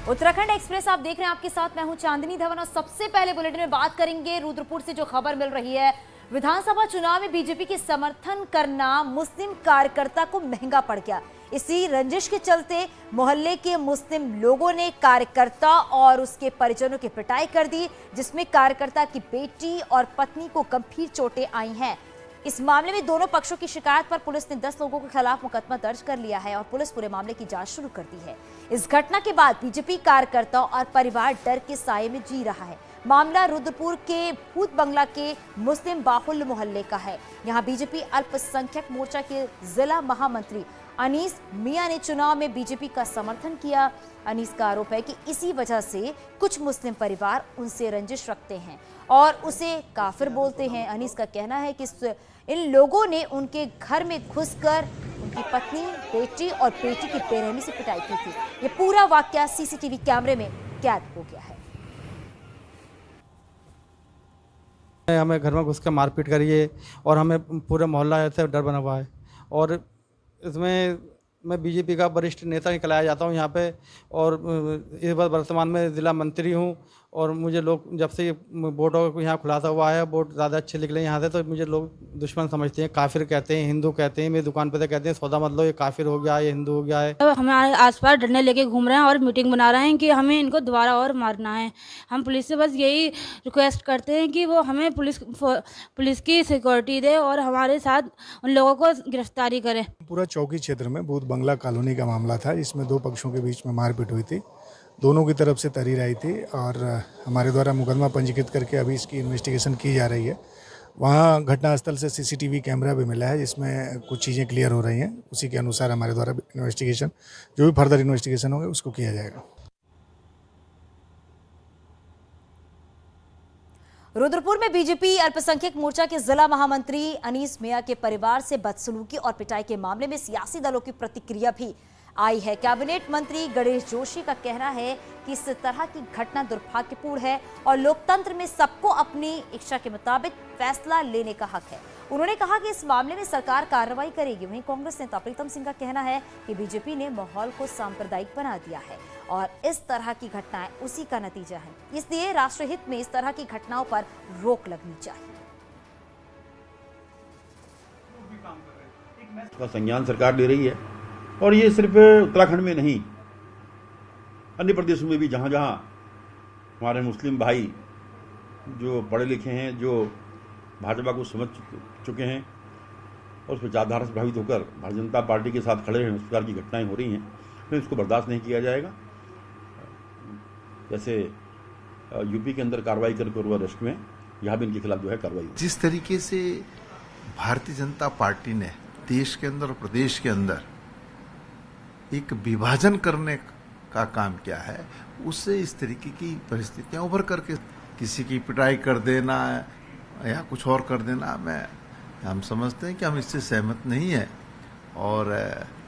Uttarakhand express आप देख रहे हैं, आपके साथ मैं हूं चांदनी धवन। और सबसे पहले बुलेटिन में बात करेंगे रुद्रपुर से जो खबर मिल रही है। विधानसभा चुनाव में बीजेपी के समर्थन करना मुस्लिम कार्यकर्ता को महंगा पड़ गया। इसी रंजिश के चलते मोहल्ले के मुस्लिम लोगों ने कार्यकर्ता और उसके परिजनों की पिटाई कर दी, जिसमें कार्यकर्ता की बेटी और पत्नी को गंभीर चोटें आई हैं। इस मामले में दोनों पक्षों की शिकायत पर पुलिस ने 10 लोगों के खिलाफ मुकदमा दर्ज कर लिया है और पुलिस पूरे मामले की जांच शुरू कर दी है। इस घटना के बाद बीजेपी कार्यकर्ता और परिवार डर के साये में जी रहा है। मामला रुद्रपुर के भूत बंगला के मुस्लिम बाहुल्य मोहल्ले का है। यहां बीजेपी अल्पसंख्यक मोर्चा के जिला महामंत्री अनीस मियां ने चुनाव में बीजेपी का समर्थन किया। अनीस का आरोप है कि इसी वजह से कुछ मुस्लिम परिवार उनसे रंजिश रखते हैं और उसे काफिर बोलते हैं। अनीस का कहना है कि इन लोगों ने उनके घर में घुसकर उनकी पत्नी, बेटी और बेटी की बेरहमी से पिटाई की थी। ये पूरा वाकया सीसीटीवी कैमरे में कैद हो गया है। हमें घर में घुस के मारपीट करिए और हमें पूरे मोहल्ला ऐसे डर बना हुआ है। और इसमें मैं बीजेपी का वरिष्ठ नेता निकलाया जाता हूं यहाँ पे, और इस बार वर्तमान में ज़िला मंत्री हूं। और मुझे लोग जब से वोटों को यहाँ खुलासा हुआ है, वोट ज़्यादा अच्छे निकले यहाँ से, तो मुझे लोग दुश्मन समझते हैं, काफिर कहते हैं, हिंदू कहते हैं। मेरी दुकान पे तो कहते हैं सौदा मत लो, ये काफिर हो गया, ये हिंदू हो गया है। तो हमारे आसपास डंडे लेके घूम रहे हैं और मीटिंग बना रहे हैं कि हमें इनको दोबारा और मारना है। हम पुलिस से बस यही रिक्वेस्ट करते हैं कि वो हमें पुलिस की सिक्योरिटी दे और हमारे साथ उन लोगों को गिरफ्तारी करें। पूरा चौकी क्षेत्र में भूत बंगला कॉलोनी का मामला था, जिसमें दो पक्षों के बीच में मारपीट हुई थी। दोनों की तरफ से तहरीर आई थी और हमारे द्वारा मुकदमा पंजीकृत करके अभी इसकी इन्वेस्टिगेशन की जा रही है। वहाँ घटनास्थल से सीसीटीवी कैमरा भी मिला है, जिसमें कुछ चीज़ें क्लियर हो रही हैं। उसी के अनुसार हमारे द्वारा इन्वेस्टिगेशन, जो भी फर्दर इन्वेस्टिगेशन होगा उसको किया जाएगा। रुद्रपुर में बीजेपी अल्पसंख्यक मोर्चा के जिला महामंत्री अनीस मियां के परिवार से बदसलूकी और पिटाई के मामले में सियासी दलों की प्रतिक्रिया भी आई है। कैबिनेट मंत्री गणेश जोशी का कहना है कि इस तरह की घटना दुर्भाग्यपूर्ण है और लोकतंत्र में सबको अपनी इच्छा के मुताबिक फैसला लेने का हक है। उन्होंने कहा कि इस मामले में सरकार कार्रवाई करेगी। वहीं कांग्रेस नेता प्रीतम सिंह का कहना है कि बीजेपी ने माहौल को सांप्रदायिक बना दिया है और इस तरह की घटनाएं उसी का नतीजा है। इसलिए राष्ट्रहित में इस तरह की घटनाओं पर रोक लगनी चाहिए। संज्ञान सरकार ले रही है और ये सिर्फ उत्तराखंड में नहीं, अन्य प्रदेशों में भी जहाँ जहाँ हमारे मुस्लिम भाई जो पढ़े लिखे हैं, जो भाजपा को समझ चुके हैं और उस विचारधारा से प्रभावित होकर भारतीय जनता पार्टी के साथ खड़े हैं, उस प्रकार की घटनाएं हो रही हैं, तो इसको बर्दाश्त नहीं किया जाएगा। जैसे यूपी के अंदर कार्रवाई करके और अरेस्ट में, यहाँ भी इनके खिलाफ जो है कार्रवाई। जिस तरीके से भारतीय जनता पार्टी ने देश के अंदर और प्रदेश के अंदर एक विभाजन करने का काम किया है, उससे इस तरीके की परिस्थितियां उभर करके किसी की पिटाई कर देना या कुछ और कर देना, हम समझते हैं कि हम इससे सहमत नहीं है। और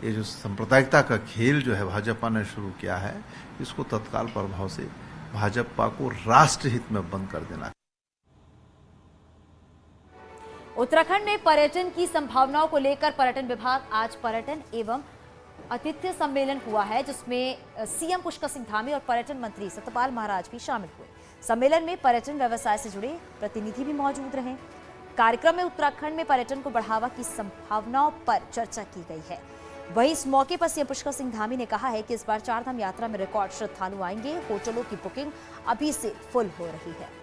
ये जो सांप्रदायिकता का खेल जो है भाजपा ने शुरू किया है, इसको तत्काल प्रभाव से भाजपा को राष्ट्रहित में बंद कर देना। उत्तराखंड में पर्यटन की संभावनाओं को लेकर पर्यटन विभाग आज पर्यटन एवं आतिथ्य सम्मेलन हुआ है, जिसमें सीएम पुष्कर सिंह धामी और पर्यटन मंत्री सत्यपाल महाराज भी शामिल हुए। सम्मेलन में पर्यटन व्यवसाय से जुड़े प्रतिनिधि भी मौजूद रहे। कार्यक्रम में उत्तराखंड में पर्यटन को बढ़ावा की संभावनाओं पर चर्चा की गई है। वहीं इस मौके पर सीएम पुष्कर सिंह धामी ने कहा है कि इस बार चारधाम यात्रा में रिकॉर्ड श्रद्धालु आएंगे। होटलों की बुकिंग अभी से फुल हो रही है।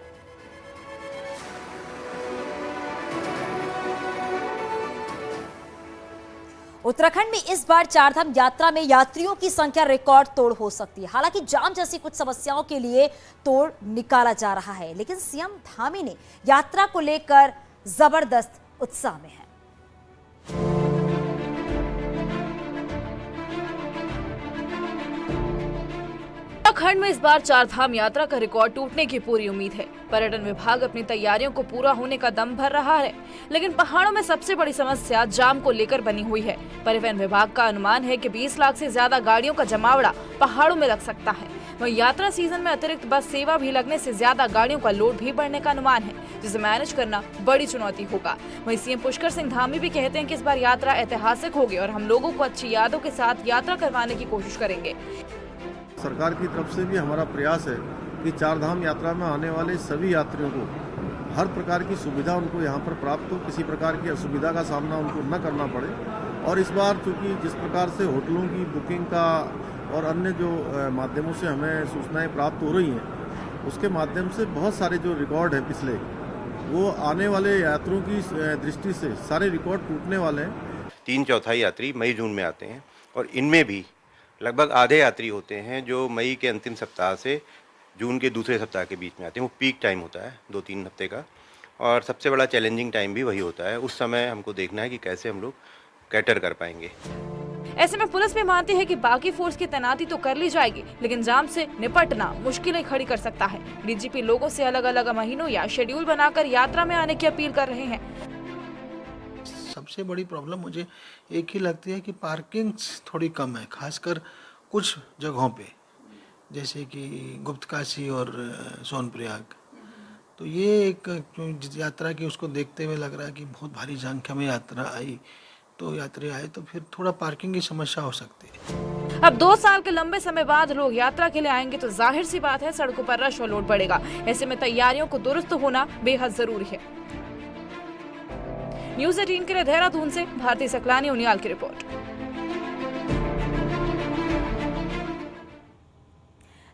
उत्तराखंड में इस बार चारधाम यात्रा में यात्रियों की संख्या रिकॉर्ड तोड़ हो सकती है। हालांकि जाम जैसी कुछ समस्याओं के लिए तोड़ निकाला जा रहा है, लेकिन सीएम धामी ने यात्रा को लेकर जबरदस्त उत्साह में है। उत्तराखंड में इस बार चारधाम यात्रा का रिकॉर्ड टूटने की पूरी उम्मीद है। पर्यटन विभाग अपनी तैयारियों को पूरा होने का दम भर रहा है, लेकिन पहाड़ों में सबसे बड़ी समस्या जाम को लेकर बनी हुई है। परिवहन विभाग का अनुमान है कि 20 लाख से ज्यादा गाड़ियों का जमावड़ा पहाड़ों में लग सकता है। वहीं यात्रा सीजन में अतिरिक्त बस सेवा भी लगने से ज्यादा गाड़ियों का लोड भी बढ़ने का अनुमान है, जिसे मैनेज करना बड़ी चुनौती होगा। वहीं सीएम पुष्कर सिंह धामी भी कहते हैं कि इस बार यात्रा ऐतिहासिक होगी और हम लोगों को अच्छी यादों के साथ यात्रा करवाने की कोशिश करेंगे। सरकार की तरफ से भी हमारा प्रयास है कि चार धाम यात्रा में आने वाले सभी यात्रियों को हर प्रकार की सुविधा उनको यहाँ पर प्राप्त हो, किसी प्रकार की असुविधा का सामना उनको न करना पड़े। और इस बार चूँकि जिस प्रकार से होटलों की बुकिंग का और अन्य जो माध्यमों से हमें सूचनाएं प्राप्त हो रही हैं, उसके माध्यम से बहुत सारे जो रिकॉर्ड है पिछले, वो आने वाले यात्रियों की दृष्टि से सारे रिकॉर्ड टूटने वाले हैं। 3/4 यात्री मई जून में आते हैं और इनमें भी लगभग आधे यात्री होते हैं जो मई के अंतिम सप्ताह से जून के दूसरे सप्ताह के बीच में आते हैं। वो पीक टाइम होता है 2-3 हफ्ते का, और सबसे बड़ा चैलेंजिंग टाइम भी वही होता है। उस समय हमको देखना है कि कैसे हम लोग कैटर कर पाएंगे। ऐसे में पुलिस भी मानती है कि बाकी फोर्स की तैनाती तो कर ली जाएगी, लेकिन जाम से निपटना मुश्किलें खड़ी कर सकता है। डीजीपी लोगों से अलग अलग महीनों या शेड्यूल बनाकर यात्रा में आने की अपील कर रहे हैं। सबसे बड़ी प्रॉब्लम मुझे एक ही लगती है कि पार्किंग थोड़ी कम है, खासकर कुछ जगहों पे, जैसे कि गुप्तकाशी और सोनप्रयाग। तो ये एक यात्रा की उसको देखते हुए लग रहा है कि बहुत भारी संख्या में यात्री आए तो फिर थोड़ा पार्किंग की समस्या हो सकती है। अब 2 साल के लंबे समय बाद लोग यात्रा के लिए आएंगे तो जाहिर सी बात है सड़कों पर रश और लोड बढ़ेगा। ऐसे में तैयारियों को दुरुस्त होना बेहद जरूरी है। न्यूज़ 18 के लिए देहरादून से भारती सकलानी उनियाल की रिपोर्ट।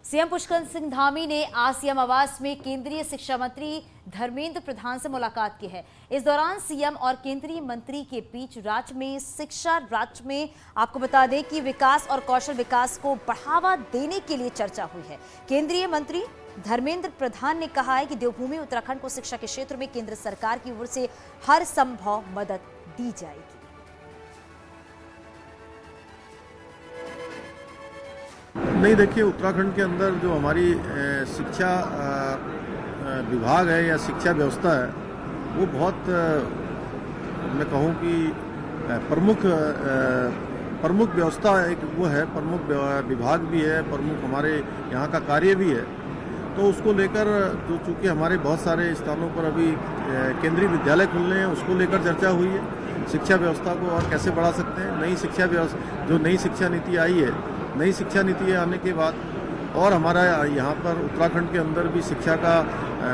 सीएम पुष्कर सिंह धामी ने आज सीएम आवास में केंद्रीय शिक्षा मंत्री धर्मेंद्र प्रधान से मुलाकात की है। इस दौरान सीएम और केंद्रीय मंत्री के बीच राज्य में शिक्षा राज्य में आपको बता दें कि विकास और कौशल विकास को बढ़ावा देने के लिए चर्चा हुई है। केंद्रीय मंत्री धर्मेंद्र प्रधान ने कहा है कि देवभूमि उत्तराखंड को शिक्षा के क्षेत्र में केंद्र सरकार की ओर से हर संभव मदद दी जाएगी। नहीं, देखिए, उत्तराखंड के अंदर जो हमारी शिक्षा विभाग है या शिक्षा व्यवस्था है, वो बहुत मैं कहूँ कि प्रमुख व्यवस्था एक वो है, प्रमुख विभाग भी है, प्रमुख हमारे यहाँ का कार्य भी है। तो उसको लेकर जो चूँकि हमारे बहुत सारे स्थानों पर अभी केंद्रीय विद्यालय खुलने हैं, उसको लेकर चर्चा हुई है। शिक्षा व्यवस्था को और कैसे बढ़ा सकते हैं, नई शिक्षा व्यवस्था, जो नई शिक्षा नीति आई है, नई शिक्षा नीति आने के बाद और हमारा यहाँ पर उत्तराखंड के अंदर भी शिक्षा का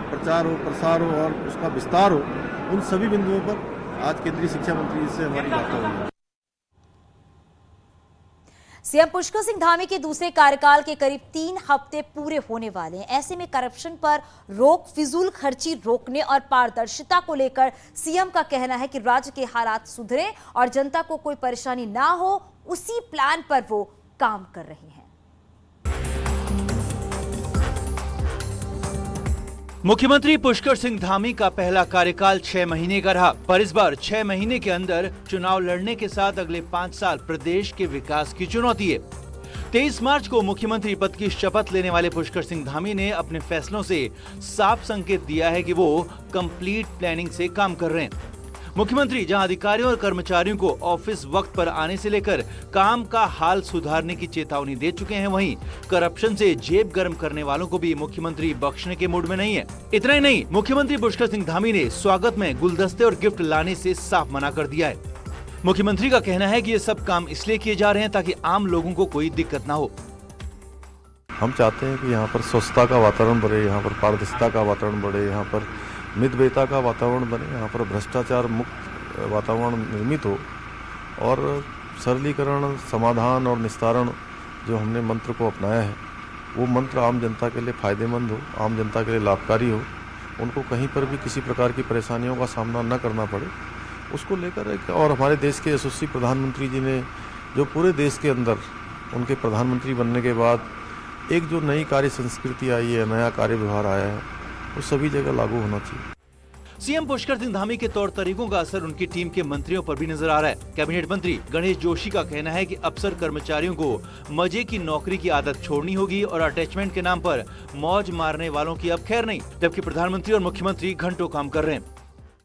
प्रचार हो, प्रसार हो और उसका विस्तार हो, उन सभी बिंदुओं पर आज केंद्रीय शिक्षा मंत्री से हमारी वार्ता हुई है। सीएम पुष्कर सिंह धामी के दूसरे कार्यकाल के करीब 3 हफ्ते पूरे होने वाले हैं। ऐसे में करप्शन पर रोक, फिजूल खर्ची रोकने और पारदर्शिता को लेकर सीएम का कहना है कि राज्य के हालात सुधरे और जनता को कोई परेशानी ना हो, उसी प्लान पर वो काम कर रहे हैं। मुख्यमंत्री पुष्कर सिंह धामी का पहला कार्यकाल 6 महीने का रहा, पर इस बार 6 महीने के अंदर चुनाव लड़ने के साथ अगले 5 साल प्रदेश के विकास की चुनौती है। 23 मार्च को मुख्यमंत्री पद की शपथ लेने वाले पुष्कर सिंह धामी ने अपने फैसलों से साफ संकेत दिया है कि वो कंप्लीट प्लानिंग से काम कर रहे हैं। मुख्यमंत्री जहां अधिकारियों और कर्मचारियों को ऑफिस वक्त पर आने से लेकर काम का हाल सुधारने की चेतावनी दे चुके हैं, वहीं करप्शन से जेब गर्म करने वालों को भी मुख्यमंत्री बख्शने के मूड में नहीं है। इतना ही नहीं, मुख्यमंत्री पुष्कर सिंह धामी ने स्वागत में गुलदस्ते और गिफ्ट लाने से साफ मना कर दिया है। मुख्यमंत्री का कहना है कि ये सब काम इसलिए किए जा रहे हैं ताकि आम लोगों को कोई दिक्कत न हो। हम चाहते हैं कि यहाँ पर स्वच्छता का वातावरण बढ़े, यहाँ पर पारदर्शिता का वातावरण बढ़े, यहाँ पर मितव्ययिता का वातावरण बने, यहाँ पर भ्रष्टाचार मुक्त वातावरण निर्मित हो और सरलीकरण, समाधान और निस्तारण जो हमने मंत्र को अपनाया है, वो मंत्र आम जनता के लिए फायदेमंद हो, आम जनता के लिए लाभकारी हो, उनको कहीं पर भी किसी प्रकार की परेशानियों का सामना न करना पड़े, उसको लेकर एक। और हमारे देश के यशस्वी प्रधानमंत्री जी ने जो पूरे देश के अंदर उनके प्रधानमंत्री बनने के बाद एक जो नई कार्य संस्कृति आई है, नया कार्य व्यवहार आया है, वो सभी जगह लागू होना चाहिए। सीएम पुष्कर सिंह धामी के तौर तरीकों का असर उनकी टीम के मंत्रियों पर भी नजर आ रहा है। कैबिनेट मंत्री गणेश जोशी का कहना है कि अफसर कर्मचारियों को मजे की नौकरी की आदत छोड़नी होगी और अटैचमेंट के नाम पर मौज मारने वालों की अब खैर नहीं, जबकि प्रधानमंत्री और मुख्यमंत्री घंटों काम कर रहे हैं।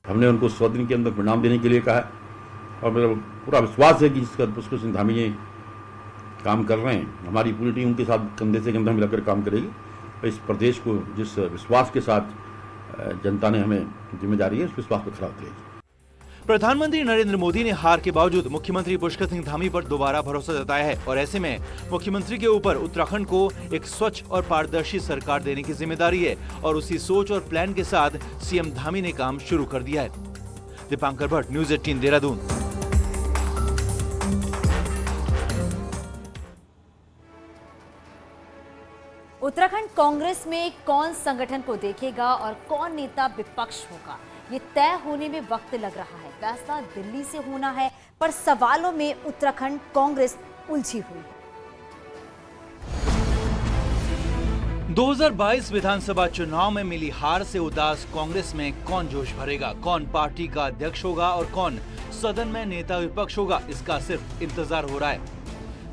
हमने उनको 100 दिन के अंदर परिणाम देने के लिए कहा और मेरा पूरा विश्वास है कि पुष्कर सिंह धामी ये काम कर रहे हैं। हमारी पूरी टीम उनके साथ कंधे से कंधा मिलाकर काम करेगी। इस प्रदेश को जिस विश्वास के साथ जनता ने हमें जिम्मेदारी है, उस विश्वास पर खरा उतरेगी। प्रधानमंत्री नरेंद्र मोदी ने हार के बावजूद मुख्यमंत्री पुष्कर सिंह धामी पर दोबारा भरोसा जताया है और ऐसे में मुख्यमंत्री के ऊपर उत्तराखंड को एक स्वच्छ और पारदर्शी सरकार देने की जिम्मेदारी है और उसी सोच और प्लान के साथ सीएम धामी ने काम शुरू कर दिया है। दीपांकर भट्ट, न्यूज़ 18 देहरादून। उत्तराखंड कांग्रेस में कौन संगठन को देखेगा और कौन नेता विपक्ष होगा, ये तय होने में वक्त लग रहा है। फैसला दिल्ली से होना है, पर सवालों में उत्तराखंड कांग्रेस उलझी हुई है। 2022 विधानसभा चुनाव में मिली हार से उदास कांग्रेस में कौन जोश भरेगा, कौन पार्टी का अध्यक्ष होगा और कौन सदन में नेता विपक्ष होगा, इसका सिर्फ इंतजार हो रहा है।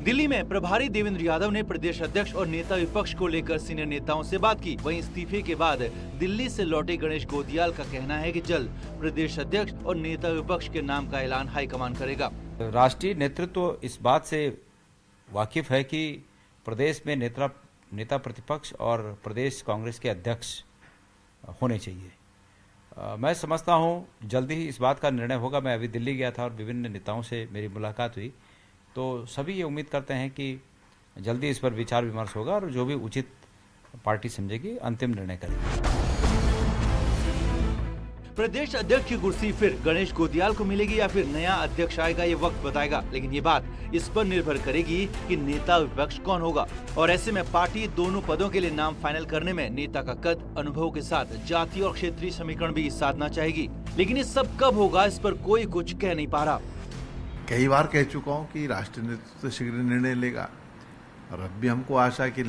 दिल्ली में प्रभारी देवेंद्र यादव ने प्रदेश अध्यक्ष और नेता विपक्ष को लेकर सीनियर नेताओं से बात की। वहीं इस्तीफे के बाद दिल्ली से लौटे गणेश गोदियाल का कहना है कि जल्द प्रदेश अध्यक्ष और नेता विपक्ष के नाम का ऐलान हाईकमान करेगा। राष्ट्रीय नेतृत्व इस बात से वाकिफ है कि प्रदेश में नेता प्रतिपक्ष और प्रदेश कांग्रेस के अध्यक्ष होने चाहिए। मैं समझता हूं जल्दी ही इस बात का निर्णय होगा। मैं अभी दिल्ली गया था और विभिन्न नेताओं से मेरी मुलाकात हुई, तो सभी ये उम्मीद करते हैं कि जल्दी इस पर विचार विमर्श होगा और जो भी उचित पार्टी समझेगी अंतिम निर्णय करेगी। प्रदेश अध्यक्ष की कुर्सी फिर गणेश गोदियाल को मिलेगी या फिर नया अध्यक्ष आएगा, ये वक्त बताएगा। लेकिन ये बात इस पर निर्भर करेगी कि नेता विपक्ष कौन होगा और ऐसे में पार्टी दोनों पदों के लिए नाम फाइनल करने में नेता का कद, अनुभव के साथ जातीय और क्षेत्रीय समीकरण भी साधना चाहेगी। लेकिन ये सब कब होगा, इस पर कोई कुछ कह नहीं पा रहा। कई बार कह चुका हूं कि राष्ट्रीय नेतृत्व शीघ्र निर्णय लेगा और अब भी हमको आशा है कि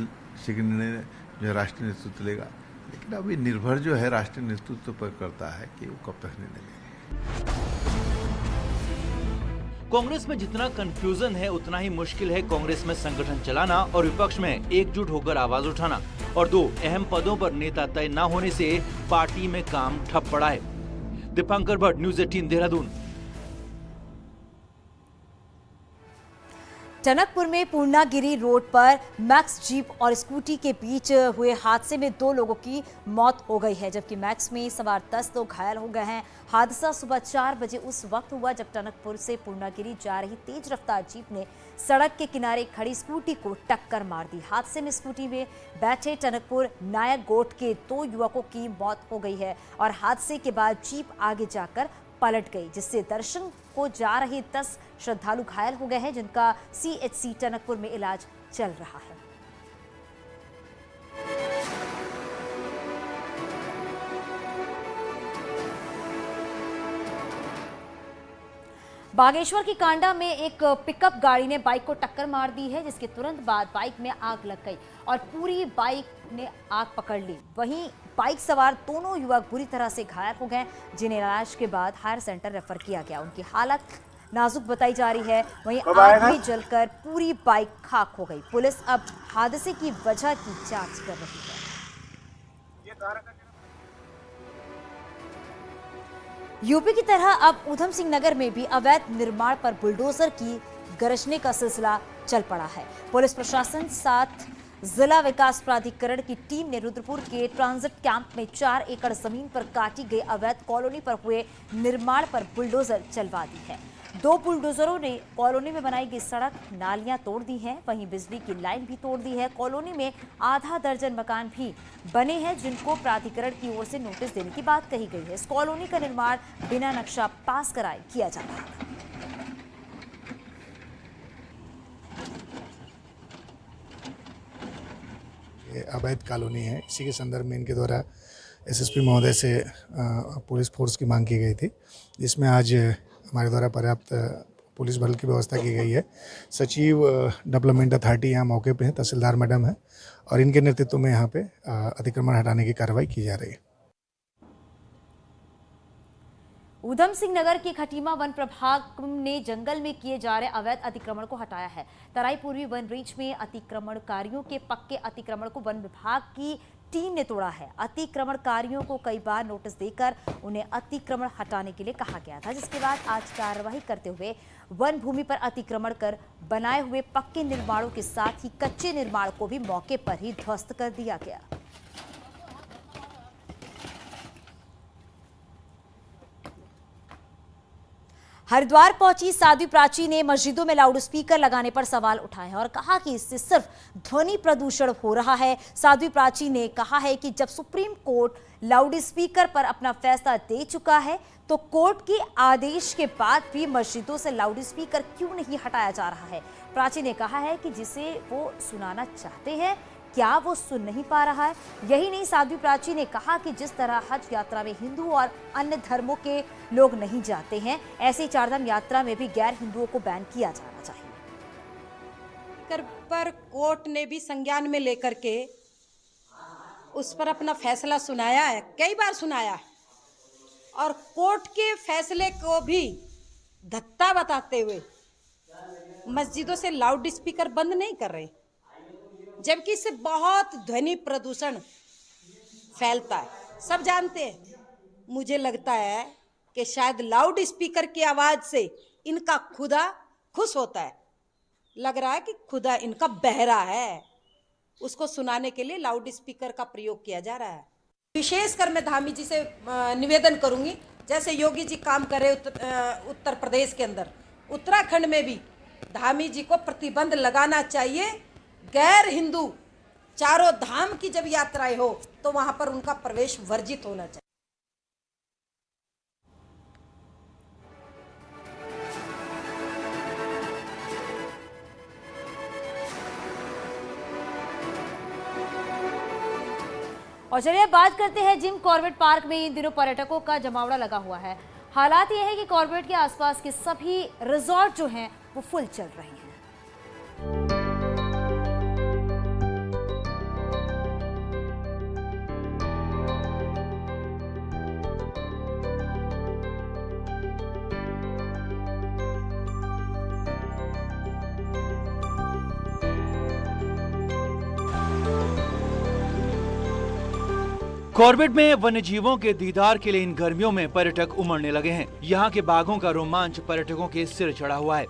शीघ्र निर्णय जो है राष्ट्रीय नेतृत्व लेगा, लेकिन अभी निर्भर जो है राष्ट्रीय नेतृत्व पर करता है कि वो कब तक निर्णय लेगा। कांग्रेस में जितना कंफ्यूजन है उतना ही मुश्किल है कांग्रेस में संगठन चलाना और विपक्ष में एकजुट होकर आवाज उठाना, और दो अहम पदों पर नेता तय न होने से पार्टी में काम ठप पड़ा है। दीपांकर भट्ट, न्यूज़ 18 देहरादून। टनकपुर में पूर्णागिरी रोड पर मैक्स जीप और स्कूटी के बीच हुए हादसे में 2 लोगों की मौत हो गई है, जबकि मैक्स में सवार 10 लोग घायल हो गए हैं। हादसा सुबह 4 बजे उस वक्त हुआ जब टनकपुर से पूर्णागिरी जा रही तेज रफ्तार जीप ने सड़क के किनारे खड़ी स्कूटी को टक्कर मार दी। हादसे में स्कूटी में बैठे टनकपुर नायक गोट के 2 युवकों की मौत हो गई है और हादसे के बाद जीप आगे जाकर पलट गई, जिससे दर्शन को जा रहे 10 श्रद्धालु घायल हो गए हैं, जिनका CHC टनकपुर में इलाज चल रहा है। बागेश्वर की कांडा में एक पिकअप गाड़ी ने बाइक को टक्कर मार दी है, जिसके तुरंत बाद बाइक में आग लग गई और पूरी बाइक ने आग पकड़ ली। वहीं बाइक सवार दोनों युवक बुरी तरह से घायल हो गए, जिन्हें इलाज के बाद हायर सेंटर रेफर किया गया। उनकी हालत नाजुक बताई जा रही है। वहीं आग में जलकर पूरी बाइक खाक हो गई। पुलिस अब हादसे की वजह की जांच कर रही है। यूपी की तरह अब ऊधम सिंह नगर में भी अवैध निर्माण पर बुलडोजर की गरजने का सिलसिला चल पड़ा है। पुलिस प्रशासन साथ जिला विकास प्राधिकरण की टीम ने रुद्रपुर के ट्रांजिट कैंप में 4 एकड़ जमीन पर काटी गई अवैध कॉलोनी पर हुए निर्माण पर बुलडोजर चलवा दी है। 2 बुलडोजरों ने कॉलोनी में बनाई गई सड़क, नालियां तोड़ दी हैं, वहीं बिजली की लाइन भी तोड़ दी है। कॉलोनी में आधा दर्जन मकान भी बने हैं, जिनको प्राधिकरण की ओर से नोटिस देने की बात कही गई है। इस कॉलोनी का निर्माण बिना नक्शा पास कराए किया जा रहा है। अवैध कॉलोनी है, इसी के संदर्भ में इनके द्वारा SSP महोदय से पुलिस फोर्स की मांग की गई थी, जिसमें आज हमारे द्वारा पर्याप्त पुलिस बल की व्यवस्था की गई है। सचिव डेवलपमेंट अथॉरिटी यहाँ मौके पे हैं, तहसीलदार मैडम है, और इनके नेतृत्व में यहाँ पे अतिक्रमण हटाने की कार्रवाई की जा रही है। ऊधम सिंह नगर के खटीमा वन प्रभाग ने जंगल में किए जा रहे अवैध अतिक्रमण को हटाया है। तराई पूर्वी वन रेंज में अतिक्रमणकारियों के पक्के अतिक्रमण को वन विभाग की टीम ने तोड़ा है। अतिक्रमणकारियों को कई बार नोटिस देकर उन्हें अतिक्रमण हटाने के लिए कहा गया था, जिसके बाद आज कार्रवाई करते हुए वन भूमि पर अतिक्रमण कर बनाए हुए पक्के निर्माणों के साथ ही कच्चे निर्माण को भी मौके पर ही ध्वस्त कर दिया गया। हरिद्वार पहुंची साध्वी प्राची ने मस्जिदों में लाउड स्पीकर लगाने पर सवाल उठाए और कहा कि इससे सिर्फ ध्वनि प्रदूषण हो रहा है। साध्वी प्राची ने कहा है कि जब सुप्रीम कोर्ट लाउड स्पीकर पर अपना फैसला दे चुका है तो कोर्ट के आदेश के बाद भी मस्जिदों से लाउड स्पीकर क्यों नहीं हटाया जा रहा है। प्राची ने कहा है कि जिसे वो सुनाना चाहते हैं क्या वो सुन नहीं पा रहा है। यही नहीं, साध्वी प्राची ने कहा कि जिस तरह हज यात्रा में हिंदू और अन्य धर्मों के लोग नहीं जाते हैं, ऐसे चारधाम यात्रा में भी गैर हिंदुओं को बैन किया जाना चाहिए। पर कोर्ट ने भी संज्ञान में लेकर के उस पर अपना फैसला सुनाया है, कई बार सुनाया है, और कोर्ट के फैसले को भी धत्ता बताते हुए मस्जिदों से लाउड स्पीकर बंद नहीं कर रहे, जबकि इससे बहुत ध्वनि प्रदूषण फैलता है, सब जानते हैं। मुझे लगता है कि शायद लाउड स्पीकर की आवाज से इनका खुदा खुश होता है, लग रहा है कि खुदा इनका बहरा है, उसको सुनाने के लिए लाउड स्पीकर का प्रयोग किया जा रहा है। विशेषकर मैं धामी जी से निवेदन करूंगी, जैसे योगी जी काम कर रहे उत्तर प्रदेश के अंदर, उत्तराखंड में भी धामी जी को प्रतिबंध लगाना चाहिए। गैर हिंदू चारों धाम की जब यात्राएं हो तो वहां पर उनका प्रवेश वर्जित होना चाहिए। और चलिए बात करते हैं जिम कॉर्बेट पार्क में इन दिनों पर्यटकों का जमावड़ा लगा हुआ है। हालात यह है कि कॉर्बेट के आसपास के सभी रिजॉर्ट जो हैं वो फुल चल रहे हैं। कॉर्बेट में वन्य जीवों के दीदार के लिए इन गर्मियों में पर्यटक उमड़ने लगे हैं। यहाँ के बाघों का रोमांच पर्यटकों के सिर चढ़ा हुआ है।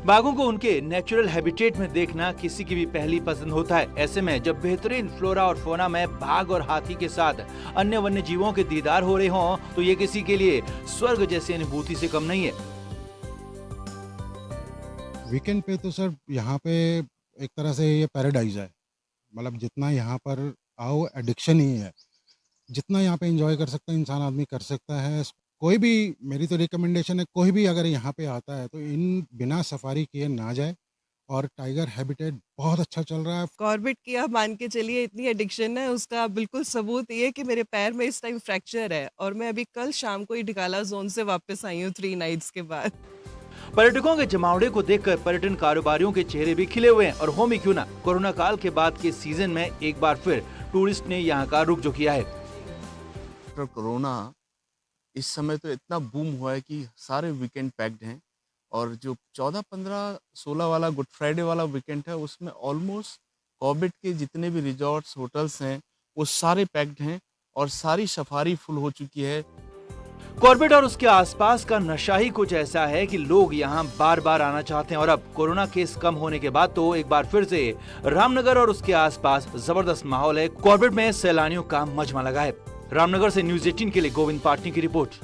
बाघों को उनके नेचुरल हैबिटेट में देखना किसी की भी पहली पसंद होता है। ऐसे में जब बेहतरीन फ्लोरा और फोना में बाघ और हाथी के साथ अन्य वन्य जीवों के दीदार हो रहे हों तो ये किसी के लिए स्वर्ग जैसी अनुभूति से कम नहीं है। वीकेंड पे तो सर यहाँ पे एक तरह से ये पैराडाइज है, मतलब जितना यहाँ पर आओ एडिक्शन ही है, जितना यहाँ पे एंजॉय कर सकता है इंसान आदमी कर सकता है। कोई भी, मेरी तो रिकमेंडेशन है, कोई भी अगर यहाँ पे आता है तो इन बिना सफारी किए ना जाए। और टाइगर हैबिटेट बहुत अच्छा चल रहा है। कॉर्बेट की आप मान के चलिए इतनी एडिक्शन है, उसका बिल्कुल सबूत ये कि मेरे पैर में इस टाइम फ्रैक्चर है और मैं अभी कल शाम को ही ढिकाला जोन से वापस आई हूँ 3 नाइट्स के बाद। पर्यटकों के जमावड़े को देखकर पर्यटन कारोबारियों के चेहरे भी खिले हुए हैं। और हो भी क्यों ना, कोरोना काल के बाद के सीजन में एक बार फिर टूरिस्ट ने यहाँ का रुख जो किया है। कोरोना इस समय तो इतना बूम हुआ है कि सारे वीकेंड पैक्ड हैं, और जो 14, 15, 16 वाला गुड फ्राइडे वाला वीकेंड है उसमें ऑलमोस्ट कॉर्बेट के जितने भी रिजॉर्ट्स होटल्स हैं वो सारे पैक्ड हैं और सारी सफारी फुल हो चुकी है। कॉर्बेट और उसके आसपास का नशा ही कुछ ऐसा है कि लोग यहाँ बार बार आना चाहते हैं। और अब कोरोना केस कम होने के बाद तो एक बार फिर से रामनगर और उसके आसपास जबरदस्त माहौल है। कॉर्बेट में सैलानियों का मजमा लगा है। रामनगर से न्यूज़ 18 के लिए गोविंद पाटनी की रिपोर्ट।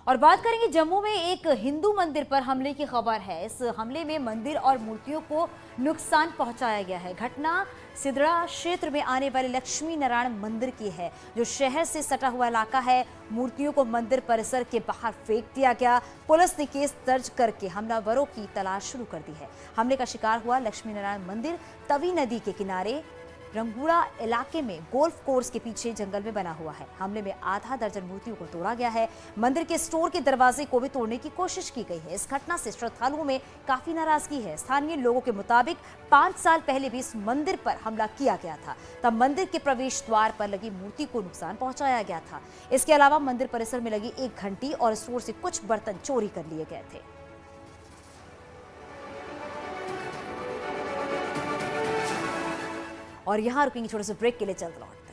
और बात करेंगे जम्मू में एक हिंदू मंदिर पर हमले की खबर है। इस हमले में मंदिर और मूर्तियों को नुकसान पहुंचाया गया है। घटना सिदड़ा क्षेत्र में आने वाले लक्ष्मी नारायण मंदिर की है, जो शहर से सटा हुआ इलाका है। मूर्तियों को मंदिर परिसर के बाहर फेंक दिया गया। पुलिस ने केस दर्ज करके हमलावरों की तलाश शुरू कर दी है। हमले का शिकार हुआ लक्ष्मी नारायण मंदिर तवी नदी के किनारे रंगूड़ा इलाके में गोल्फ कोर्स के पीछे जंगल में बना हुआ है। हमले में आधा दर्जन मूर्तियों को तोड़ा गया है। मंदिर के स्टोर के दरवाजे को भी तोड़ने की कोशिश की गई है। इस घटना से श्रद्धालुओं में काफी नाराजगी है। स्थानीय लोगों के मुताबिक 5 साल पहले भी इस मंदिर पर हमला किया गया था। तब मंदिर के प्रवेश द्वार पर लगी मूर्ति को नुकसान पहुंचाया गया था। इसके अलावा मंदिर परिसर में लगी एक घंटी और स्टोर से कुछ बर्तन चोरी कर लिए गए थे। और यहां रुकेंगे, छोटे से ब्रेक के लिए चलते लौट।